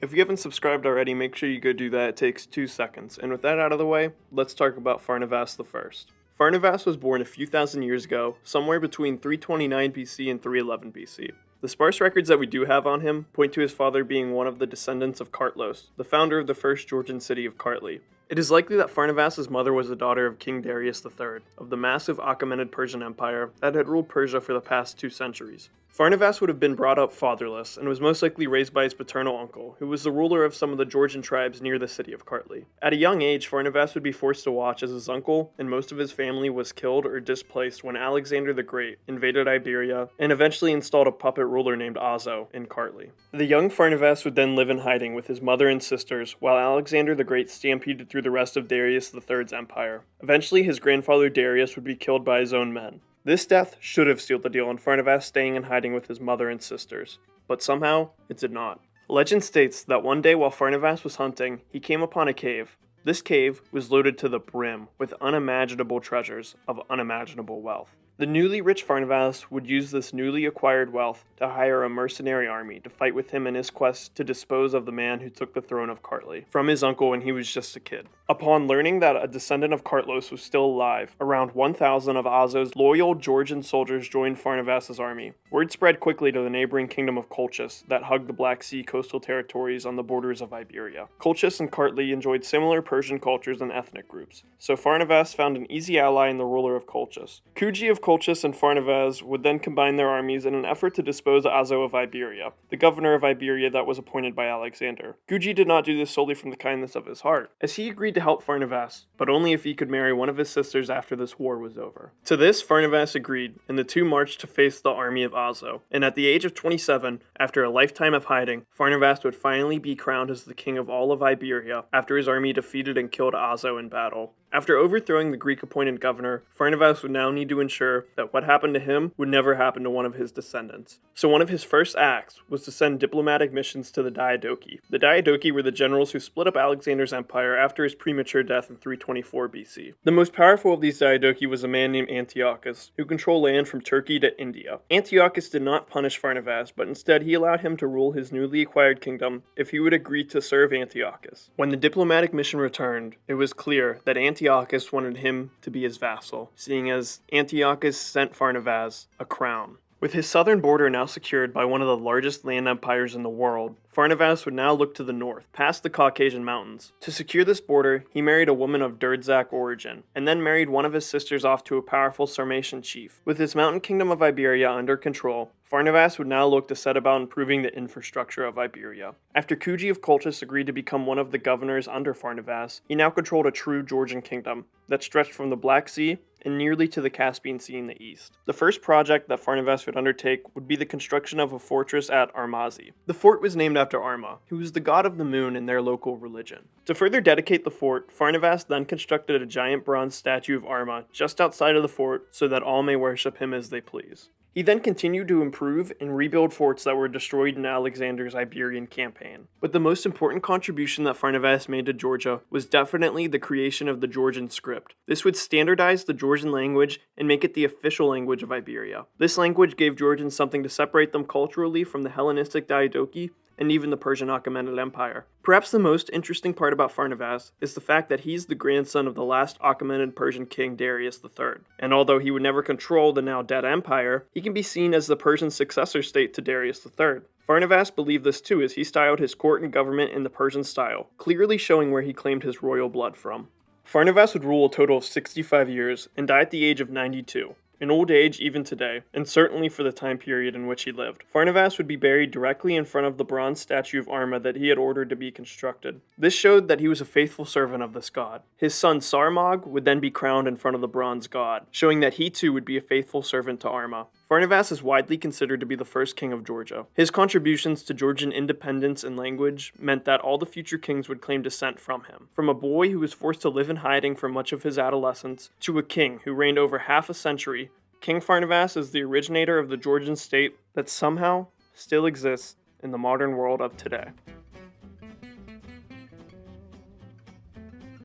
If you haven't subscribed already, make sure you go do that. It takes 2 seconds. And with that out of the way, let's talk about Pharnavas I. Pharnavas was born a few thousand years ago, somewhere between 329 BC and 311 BC. The sparse records that we do have on him point to his father being one of the descendants of Kartlos, the founder of the first Georgian city of Kartli. It is likely that Pharnavas' mother was the daughter of King Darius III, of the massive Achaemenid Persian Empire that had ruled Persia for the past 2 centuries. Pharnavas would have been brought up fatherless and was most likely raised by his paternal uncle, who was the ruler of some of the Georgian tribes near the city of Kartli. At a young age, Pharnavas would be forced to watch as his uncle and most of his family was killed or displaced when Alexander the Great invaded Iberia and eventually installed a puppet ruler named Azo in Kartli. The young Pharnavas would then live in hiding with his mother and sisters while Alexander the Great stampeded through the rest of Darius III's empire. Eventually, his grandfather Darius would be killed by his own men. This death should have sealed the deal on Pharnavas staying in hiding with his mother and sisters, but somehow it did not. Legend states that one day while Pharnavas was hunting, he came upon a cave. This cave was loaded to the brim with unimaginable treasures of unimaginable wealth. The newly rich Pharnavas would use this newly acquired wealth to hire a mercenary army to fight with him in his quest to dispose of the man who took the throne of Kartli from his uncle when he was just a kid. Upon learning that a descendant of Kartlos was still alive, around 1,000 of Azo's loyal Georgian soldiers joined Pharnavas' army. Word spread quickly to the neighboring kingdom of Caucasus that hugged the Black Sea coastal territories on the borders of Iberia. Caucasus and Kartli enjoyed similar Persian cultures and ethnic groups, so Pharnavas found an easy ally in the ruler of Caucasus. Kuji of Caucasus and Pharnavas would then combine their armies in an effort to dispose Azo of Iberia, the governor of Iberia that was appointed by Alexander. Kuji did not do this solely from the kindness of his heart, as he agreed to help Pharnavas, but only if he could marry one of his sisters after this war was over. To this, Pharnavas agreed, and the two marched to face the army of Azo. And at the age of 27, after a lifetime of hiding, Pharnavas would finally be crowned as the king of all of Iberia after his army defeated and killed Azo in battle. After overthrowing the Greek-appointed governor, Pharnavas would now need to ensure that what happened to him would never happen to one of his descendants. So one of his first acts was to send diplomatic missions to the Diadochi. The Diadochi were the generals who split up Alexander's empire after his premature death in 324 BC. The most powerful of these Diadochi was a man named Antiochus, who controlled land from Turkey to India. Antiochus did not punish Pharnavas, but instead he allowed him to rule his newly acquired kingdom if he would agree to serve Antiochus. When the diplomatic mission returned, it was clear that Antiochus wanted him to be his vassal, seeing as Antiochus sent Pharnavas a crown. With his southern border now secured by one of the largest land empires in the world, Pharnavas would now look to the north, past the Caucasian mountains. To secure this border, he married a woman of Derdzak origin, and then married one of his sisters off to a powerful Sarmatian chief. With his mountain kingdom of Iberia under control, Pharnavas would now look to set about improving the infrastructure of Iberia. After Kuji of Colchis agreed to become one of the governors under Pharnavas, he now controlled a true Georgian kingdom that stretched from the Black Sea and nearly to the Caspian Sea in the east. The first project that Pharnavas would undertake would be the construction of a fortress at Armazi. The fort was named after Arma, who was the god of the moon in their local religion. To further dedicate the fort, Pharnavas then constructed a giant bronze statue of Arma just outside of the fort so that all may worship him as they please. He then continued to improve and rebuild forts that were destroyed in Alexander's Iberian campaign. But the most important contribution that Pharnavas made to Georgia was definitely the creation of the Georgian script. This would standardize the Georgian language and make it the official language of Iberia. This language gave Georgians something to separate them culturally from the Hellenistic Diadochi and even the Persian Achaemenid Empire. Perhaps the most interesting part about Pharnavas is the fact that he's the grandson of the last Achaemenid Persian king Darius III. And although he would never control the now dead empire, he can be seen as the Persian successor state to Darius III. Pharnavas believed this too as he styled his court and government in the Persian style, clearly showing where he claimed his royal blood from. Pharnavas would rule a total of 65 years and die at the age of 92. An old age even today, and certainly for the time period in which he lived. Pharnavas would be buried directly in front of the bronze statue of Arma that he had ordered to be constructed. This showed that he was a faithful servant of this god. His son Sarmag would then be crowned in front of the bronze god, showing that he too would be a faithful servant to Arma. Pharnavas is widely considered to be the first king of Georgia. His contributions to Georgian independence and language meant that all the future kings would claim descent from him. From a boy who was forced to live in hiding for much of his adolescence, to a king who reigned over half a century, King Pharnavas is the originator of the Georgian state that somehow still exists in the modern world of today.